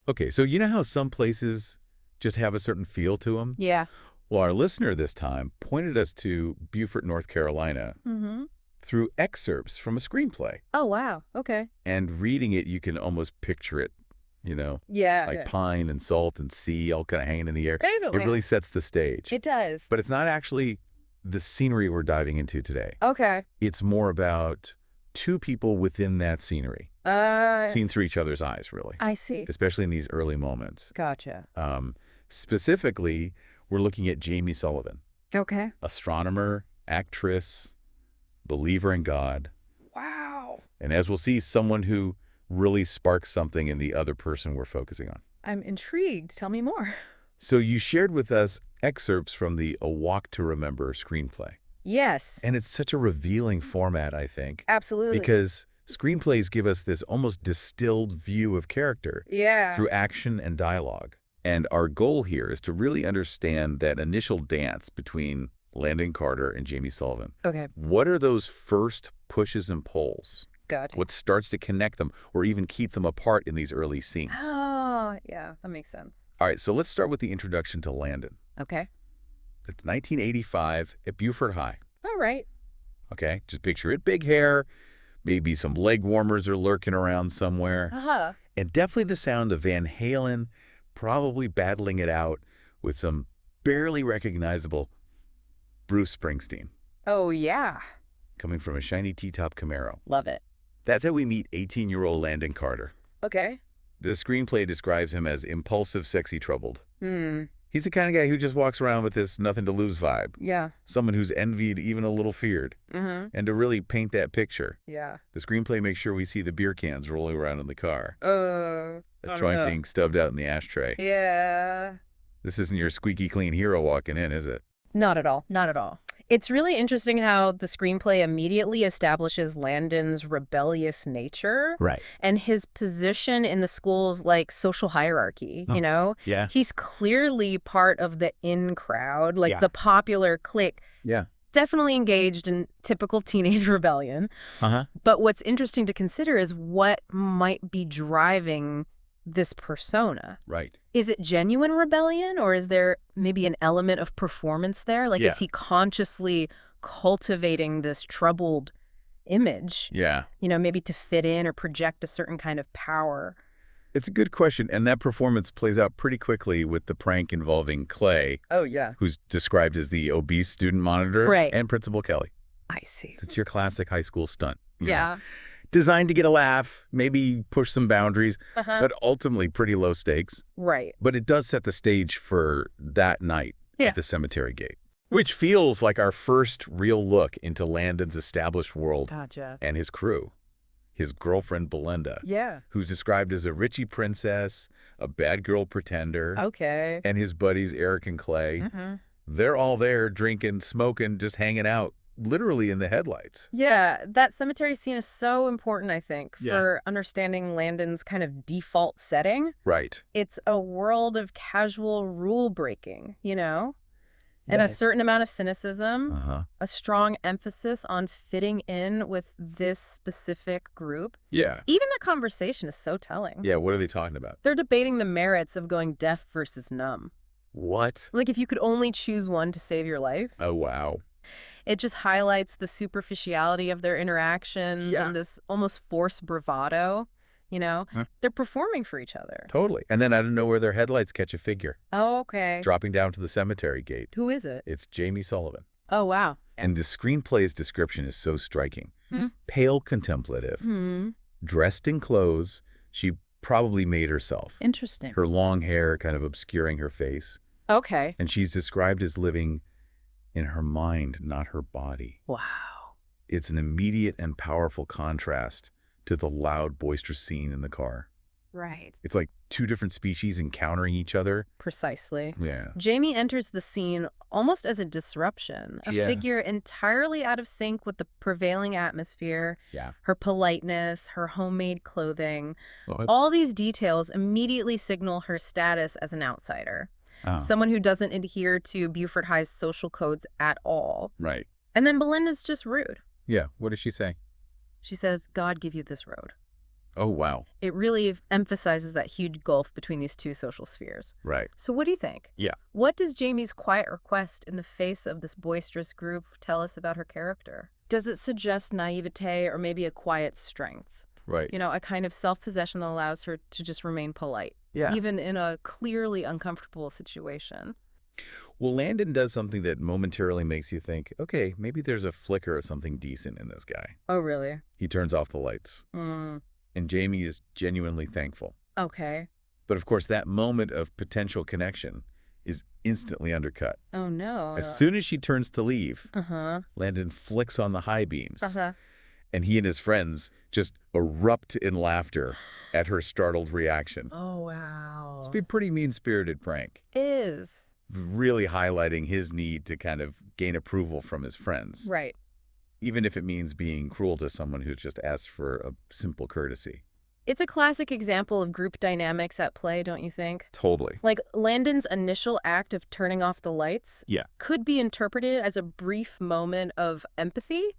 Okay, so you know how some places just have a certain feel to them? Yeah. Well, our listener this time pointed us to Beaufort, North Carolina, Mm-hmm. through excerpts from a screenplay. Oh, wow. Okay. And reading it, you can almost picture it, you know, Yeah, like yeah. pine and salt and sea all kind of hanging in the air. It Definitely. really sets the stage. It does. But it's not actually the scenery we're diving into today. Okay. It's more about two people within that scenery, Uh, seen through each other's eyes, really, I see. especially in these early moments. Gotcha. Specifically, we're looking at Jamie Sullivan, Okay. astronomer, actress, believer in God, Wow. and as we'll see, someone who really sparks something in the other person we're focusing on. I'm intrigued. Tell me more. So you shared with us excerpts from the A Walk to Remember screenplay. Yes. And it's such a revealing format, I think, Absolutely. because screenplays give us this almost distilled view of character Yeah. through action and dialogue. And our goal here is to really understand that initial dance between Landon Carter and Jamie Sullivan. Okay. What are those first pushes and pulls? Gotcha. What starts to connect them or even keep them apart in these early scenes? Oh, yeah. That makes sense. All right, so let's start with the introduction to Landon. Okay. It's 1985 at Beaufort High. All right. Okay, just picture it. Big hair, maybe some leg warmers are lurking around somewhere. Uh-huh. And definitely the sound of Van Halen, probably battling it out with some barely recognizable Bruce Springsteen, Oh, yeah. coming from a shiny T-top Camaro. Love it. That's how we meet 18-year-old Landon Carter. Okay. The screenplay describes him as impulsive, sexy, troubled. Hmm. He's the kind of guy who just walks around with this nothing-to-lose vibe. Yeah. Someone who's envied, even a little feared. Mm-hmm. And to really paint that picture, Yeah. the screenplay makes sure we see the beer cans rolling around in the car. Oh, A joint being stubbed out in the ashtray. yeah. This isn't your squeaky clean hero walking in, is it? Not at all. Not at all. It's really interesting how the screenplay immediately establishes Landon's rebellious nature Right. and his position in the school's like social hierarchy, Oh, you know? Yeah. He's clearly part of the in crowd, like Yeah. the popular clique, Yeah. definitely engaged in typical teenage rebellion. Uh-huh. But what's interesting to consider is what might be driving this persona. Right. Is it genuine rebellion, or is there maybe an element of performance there? Like, Yeah. is he consciously cultivating this troubled image, Yeah. you know, maybe to fit in or project a certain kind of power? It's a good question, and that performance plays out pretty quickly with the prank involving Clay, Oh, yeah. who's described as the obese student monitor, Right. and Principal Kelly. I see. It's your classic high school stunt. you know. Yeah. Designed to get a laugh, maybe push some boundaries, Uh-huh. but ultimately pretty low stakes. Right. But it does set the stage for that night Yeah. at the cemetery gate, which feels like our first real look into Landon's established world Gotcha. and his crew. His girlfriend, Belinda, Yeah. who's described as a Richie princess, a bad girl pretender, Okay. and his buddies, Eric and Clay. Mm-hmm. They're all there drinking, smoking, just hanging out, literally in the headlights. Yeah, that cemetery scene is so important, I think, Yeah. for understanding Landon's kind of default setting. Right. It's a world of casual rule breaking, you know? And a Yes. certain amount of cynicism, Uh-huh. a strong emphasis on fitting in with this specific group. Yeah. Even the conversation is so telling. Yeah, what are they talking about? They're debating the merits of going deaf versus numb. What? Like, if you could only choose one to save your life. Oh, wow. It just highlights the superficiality of their interactions Yeah. and this almost forced bravado, you know? Huh. They're performing for each other. Totally. And then out of nowhere, their headlights catch a figure Oh, okay. dropping down to the cemetery gate. Who is it? It's Jamie Sullivan. Oh, wow. And the screenplay's description is so striking. Hmm. Pale contemplative, Hmm. dressed in clothes she probably made herself. Interesting. Her long hair kind of obscuring her face. Okay. And she's described as living in her mind, not her body. Wow. It's an immediate and powerful contrast to the loud, boisterous scene in the car. Right. It's like two different species encountering each other. Precisely. Yeah. Jamie enters the scene almost as a disruption, a Yeah. figure entirely out of sync with the prevailing atmosphere, Yeah. her politeness, her homemade clothing. Well, All these details immediately signal her status as an outsider, someone who doesn't adhere to Beaufort High's social codes at all. right. And then Belinda's just rude. Yeah. What does she say? She says, God give you this road. Oh, wow. It really emphasizes that huge gulf between these two social spheres. Right. So what do you think? Yeah. What does Jamie's quiet request in the face of this boisterous group tell us about her character? Does it suggest naivete or maybe a quiet strength? Right. A kind of self-possession that allows her to just remain polite, Yeah. even in a clearly uncomfortable situation? Well, Landon does something that momentarily makes you think, okay, maybe there's a flicker of something decent in this guy. Oh, really? He turns off the lights, Mm, and Jamie is genuinely thankful. okay. But of course, that moment of potential connection is instantly undercut. Oh, no. As soon as she turns to leave, Uh-huh. Landon flicks on the high beams, Uh-huh. and he and his friends just erupt in laughter at her startled reaction. Oh, wow. It's a pretty mean-spirited prank, Is. really highlighting his need to kind of gain approval from his friends, Right. even if it means being cruel to someone who's just asked for a simple courtesy. It's a classic example of group dynamics at play, don't you think? Totally. Like, Landon's initial act of turning off the lights Yeah. could be interpreted as a brief moment of empathy,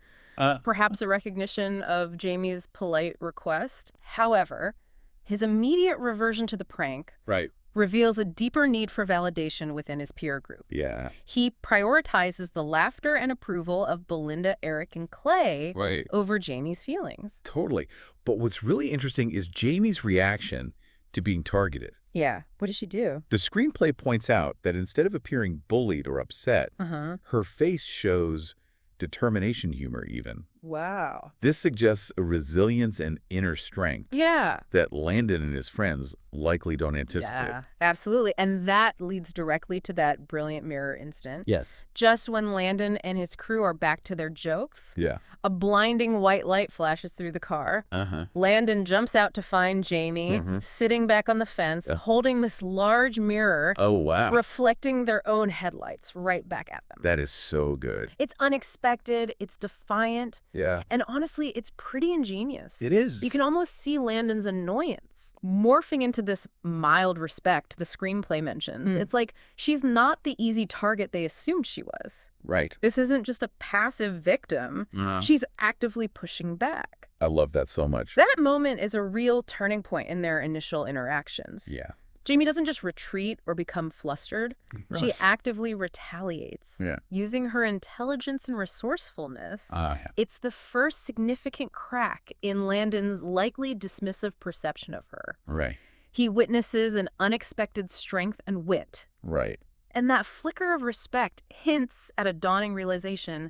perhaps a recognition of Jamie's polite request. However, his immediate reversion to the prank Right. reveals a deeper need for validation within his peer group. Yeah. He prioritizes the laughter and approval of Belinda, Eric, and Clay Right. over Jamie's feelings. Totally. But what's really interesting is Jamie's reaction to being targeted. Yeah. What does she do? The screenplay points out that instead of appearing bullied or upset, Uh-huh. her face shows determination humor even. Wow. This suggests a resilience and inner strength Yeah. that Landon and his friends likely don't anticipate. Yeah, absolutely. And that leads directly to that brilliant mirror incident. Yes. Just when Landon and his crew are back to their jokes, Yeah. a blinding white light flashes through the car. Uh-huh. Landon jumps out to find Jamie sitting back on the fence, holding this large mirror, Oh, wow. reflecting their own headlights right back at them. That is so good. It's unexpected, it's defiant, Yeah. and honestly, it's pretty ingenious. It is. You can almost see Landon's annoyance morphing into this mild respect the screenplay mentions. It's like she's not the easy target they assumed she was. Right. This isn't just a passive victim. She's actively pushing back. I love that so much. That moment is a real turning point in their initial interactions. Yeah. Jamie doesn't just retreat or become flustered. She Yes. actively retaliates. Yeah. Using her intelligence and resourcefulness, Yeah. it's the first significant crack in Landon's likely dismissive perception of her. Right. He witnesses an unexpected strength and wit. Right. And that flicker of respect hints at a dawning realization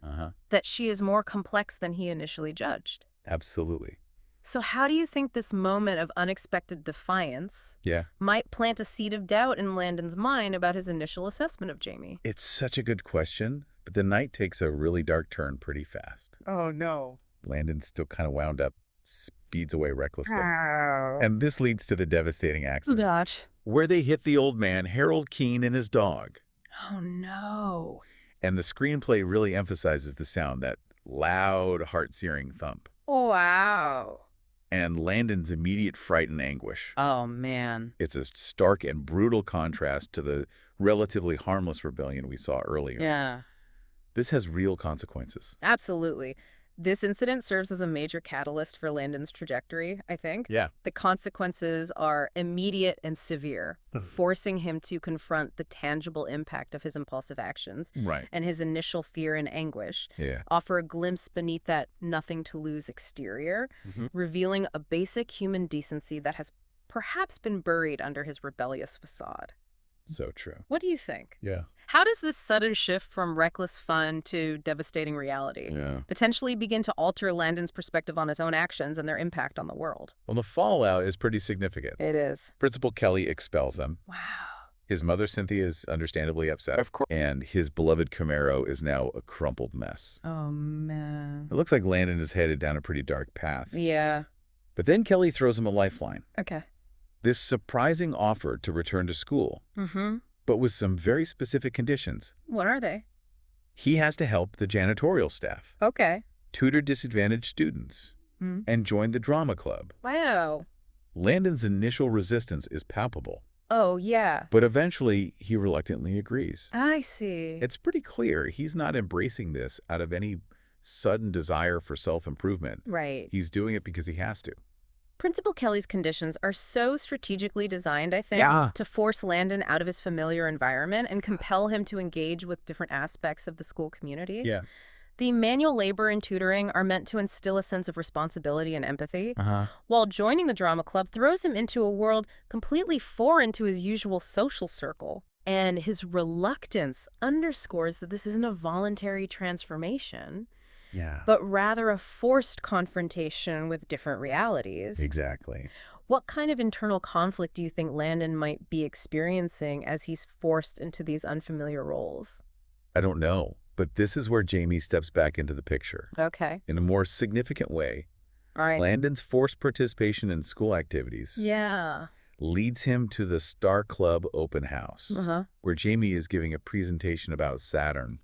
that she is more complex than he initially judged. Absolutely. So how do you think this moment of unexpected defiance Yeah. might plant a seed of doubt in Landon's mind about his initial assessment of Jamie? It's such a good question, but the night takes a really dark turn pretty fast. Oh, no. Landon's still kind of wound up, speeds away recklessly. And this leads to the devastating accident, Gosh. where they hit the old man, Harold Keene, and his dog. Oh, no. And the screenplay really emphasizes the sound, that loud, heart-searing thump. Wow. And Landon's immediate fright and anguish. Oh, man. It's a stark and brutal contrast to the relatively harmless rebellion we saw earlier. Yeah. This has real consequences. Absolutely. This incident serves as a major catalyst for Landon's trajectory, I think. Yeah. The consequences are immediate and severe, forcing him to confront the tangible impact of his impulsive actions Right. and his initial fear and anguish, Yeah. offer a glimpse beneath that nothing-to-lose exterior, revealing a basic human decency that has perhaps been buried under his rebellious facade. So true. What do you think? Yeah. How does this sudden shift from reckless fun to devastating reality potentially begin to alter Landon's perspective on his own actions and their impact on the world? Well, the fallout is pretty significant. It is. Principal Kelly expels him. Wow. His mother, Cynthia, is understandably upset. Of course. And his beloved Camaro is now a crumpled mess. Oh, man. It looks like Landon is headed down a pretty dark path. Yeah. But then Kelly throws him a lifeline. Okay. This surprising offer to return to school, Mm-hmm. but with some very specific conditions. What are they? He has to help the janitorial staff, Okay. tutor disadvantaged students, and join the drama club. Wow. Landon's initial resistance is palpable, Oh, yeah. but eventually he reluctantly agrees. I see. It's pretty clear he's not embracing this out of any sudden desire for self-improvement. Right. He's doing it because he has to. Principal Kelly's conditions are so strategically designed, I think, to force Landon out of his familiar environment and compel him to engage with different aspects of the school community. Yeah. The manual labor and tutoring are meant to instill a sense of responsibility and empathy, while joining the drama club throws him into a world completely foreign to his usual social circle. And his reluctance underscores that this isn't a voluntary transformation, but rather a forced confrontation with different realities. Exactly. What kind of internal conflict do you think Landon might be experiencing as he's forced into these unfamiliar roles? I don't know, but this is where Jamie steps back into the picture. Okay. In a more significant way. All right. Landon's forced participation in school activities leads him to the Star Club open house, where Jamie is giving a presentation about Saturn,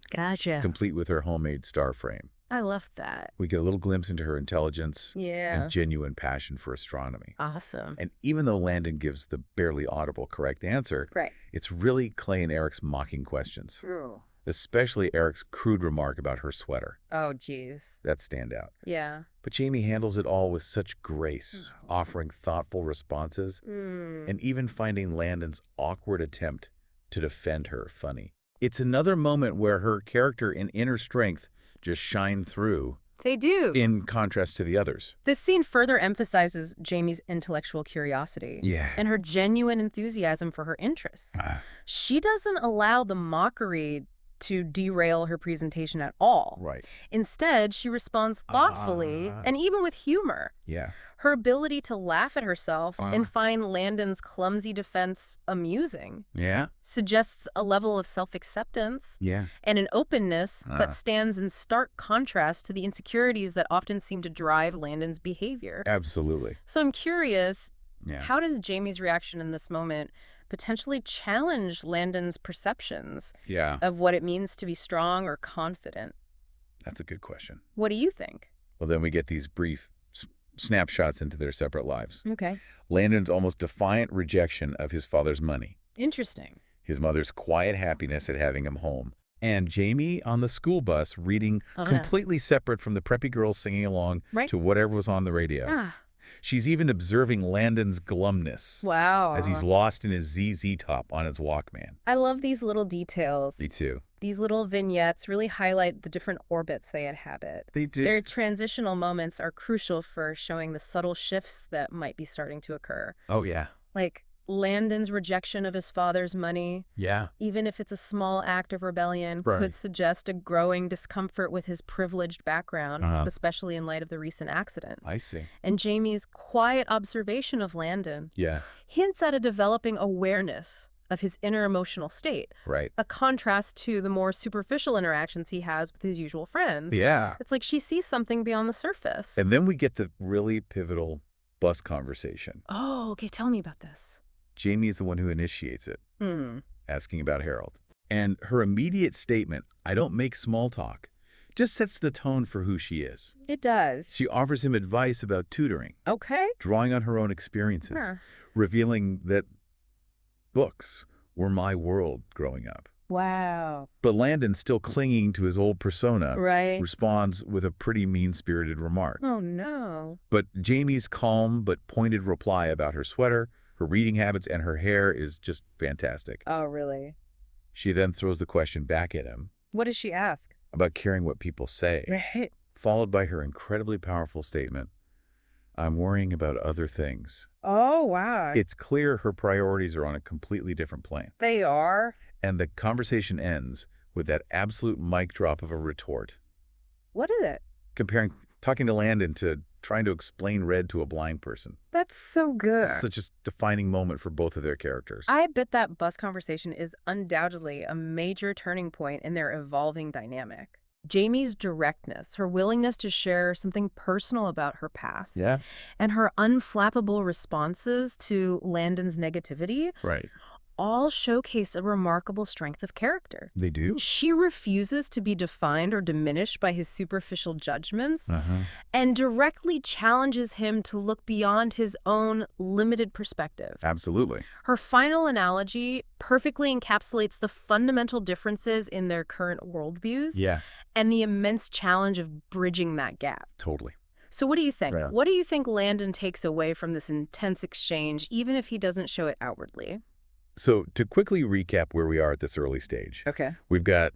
complete with her homemade star frame. I love that. We get a little glimpse into her intelligence and genuine passion for astronomy. Awesome. And even though Landon gives the barely audible correct answer, it's really Clay and Eric's mocking questions. True. Especially Eric's crude remark about her sweater. Oh, geez. That standout. Yeah. But Jamie handles it all with such grace, offering thoughtful responses, and even finding Landon's awkward attempt to defend her funny. It's another moment where her character and inner strength just shine through. They do. In contrast to the others. This scene further emphasizes Jamie's intellectual curiosity and her genuine enthusiasm for her interests. She doesn't allow the mockery to derail her presentation at all. Right. Instead, she responds thoughtfully and even with humor. Yeah. Her ability to laugh at herself and find Landon's clumsy defense amusing suggests a level of self-acceptance and an openness that stands in stark contrast to the insecurities that often seem to drive Landon's behavior. Absolutely. So I'm curious, how does Jamie's reaction in this moment potentially challenge Landon's perceptions of what it means to be strong or confident? That's a good question. What do you think? Well, then we get these brief snapshots into their separate lives. Okay. Landon's almost defiant rejection of his father's money. Interesting. His mother's quiet happiness at having him home. And Jamie on the school bus reading completely separate from the preppy girls singing along to whatever was on the radio. She's even observing Landon's glumness. Wow. As he's lost in his ZZ Top on his Walkman. I love these little details. Me too. These little vignettes really highlight the different orbits they inhabit. They do. Their transitional moments are crucial for showing the subtle shifts that might be starting to occur. Oh, yeah. Like Landon's rejection of his father's money, even if it's a small act of rebellion, could suggest a growing discomfort with his privileged background, especially in light of the recent accident. I see. And Jamie's quiet observation of Landon hints at a developing awareness of his inner emotional state. Right. A contrast to the more superficial interactions he has with his usual friends. Yeah. It's like she sees something beyond the surface. And then we get the really pivotal bus conversation. Oh, okay. Tell me about this. Jamie is the one who initiates it, asking about Harold. And her immediate statement, "I don't make small talk," just sets the tone for who she is. It does. She offers him advice about tutoring. Okay. Drawing on her own experiences, revealing that books were my world growing up. Wow. But Landon, still clinging to his old persona, responds with a pretty mean-spirited remark. Oh, no. But Jamie's calm but pointed reply about her sweater, her reading habits, and her hair is just fantastic. Oh, really? She then throws the question back at him. What does she ask? About caring what people say. Right. Followed by her incredibly powerful statement, "I'm worrying about other things." Oh, wow. It's clear her priorities are on a completely different plane. They are. And the conversation ends with that absolute mic drop of a retort. What is it? Talking to Landon to trying to explain red to a blind person. That's so good. It's such a defining moment for both of their characters. I bet that bus conversation is undoubtedly a major turning point in their evolving dynamic. Jamie's directness, her willingness to share something personal about her past, and her unflappable responses to Landon's negativity, all showcase a remarkable strength of character. They do? She refuses to be defined or diminished by his superficial judgments and directly challenges him to look beyond his own limited perspective. Absolutely. Her final analogy perfectly encapsulates the fundamental differences in their current worldviews and the immense challenge of bridging that gap. Totally. So what do you think? Yeah. What do you think Landon takes away from this intense exchange, even if he doesn't show it outwardly? So to quickly recap where we are at this early stage, Okay. we've got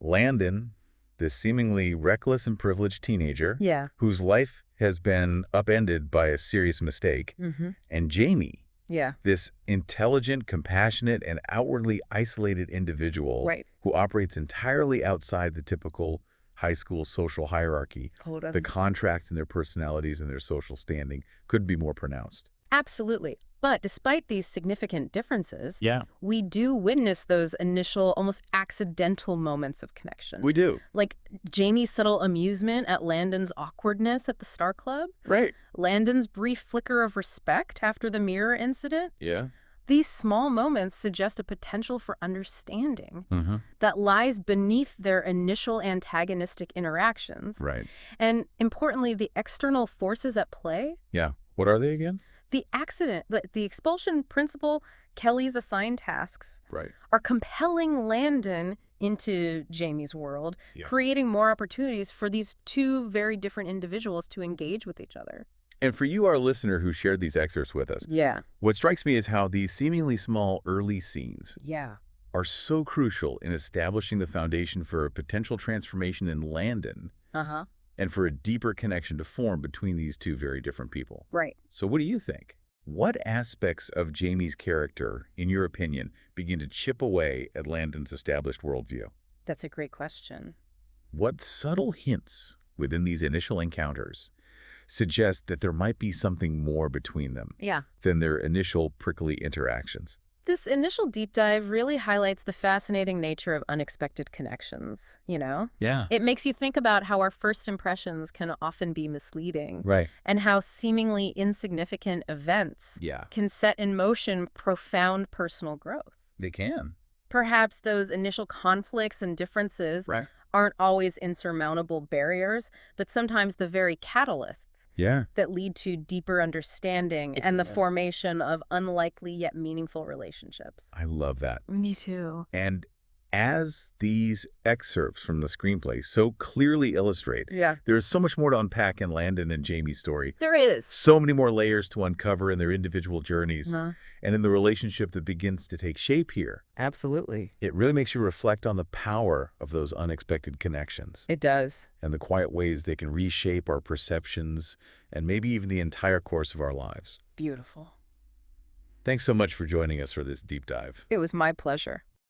Landon, this seemingly reckless and privileged teenager Yeah. whose life has been upended by a serious mistake, Mm-hmm. and Jamie, Yeah. this intelligent, compassionate, and outwardly isolated individual Right. who operates entirely outside the typical high school social hierarchy. The contrast in their personalities and their social standing could be more pronounced. Absolutely. But despite these significant differences, Yeah, we do witness those initial, almost accidental moments of connection. we do. Like Jamie's subtle amusement at Landon's awkwardness at the Star Club, Right. Landon's brief flicker of respect after the mirror incident. Yeah. These small moments suggest a potential for understanding Mm-hmm. that lies beneath their initial antagonistic interactions. Right. And importantly, the external forces at play, Yeah. What are they again? the accident, the expulsion principle, Kelly's assigned tasks, Right. are compelling Landon into Jamie's world, Yeah. creating more opportunities for these two very different individuals to engage with each other. And for you, our listener who shared these excerpts with us, Yeah. what strikes me is how these seemingly small early scenes Yeah. are so crucial in establishing the foundation for a potential transformation in Landon Uh-huh. and for a deeper connection to form between these two very different people. Right. So what do you think? What aspects of Jamie's character, in your opinion, begin to chip away at Landon's established worldview? That's a great question. What subtle hints within these initial encounters suggest that there might be something more between them Yeah. than their initial prickly interactions? This initial deep dive really highlights the fascinating nature of unexpected connections, you know? Yeah. It makes you think about how our first impressions can often be misleading, Right. and how seemingly insignificant events Yeah, can set in motion profound personal growth. they can. Perhaps those initial conflicts and differences Right. aren't always insurmountable barriers, but sometimes the very catalysts Yeah. that lead to deeper understanding and the formation of unlikely yet meaningful relationships. I love that. Me too. And as these excerpts from the screenplay so clearly illustrate, Yeah. there's so much more to unpack in Landon and Jamie's story. There is. So many more layers to uncover in their individual journeys Uh-huh. and in the relationship that begins to take shape here. Absolutely. It really makes you reflect on the power of those unexpected connections It does. and the quiet ways they can reshape our perceptions and maybe even the entire course of our lives. Beautiful. Thanks so much for joining us for this deep dive. It was my pleasure.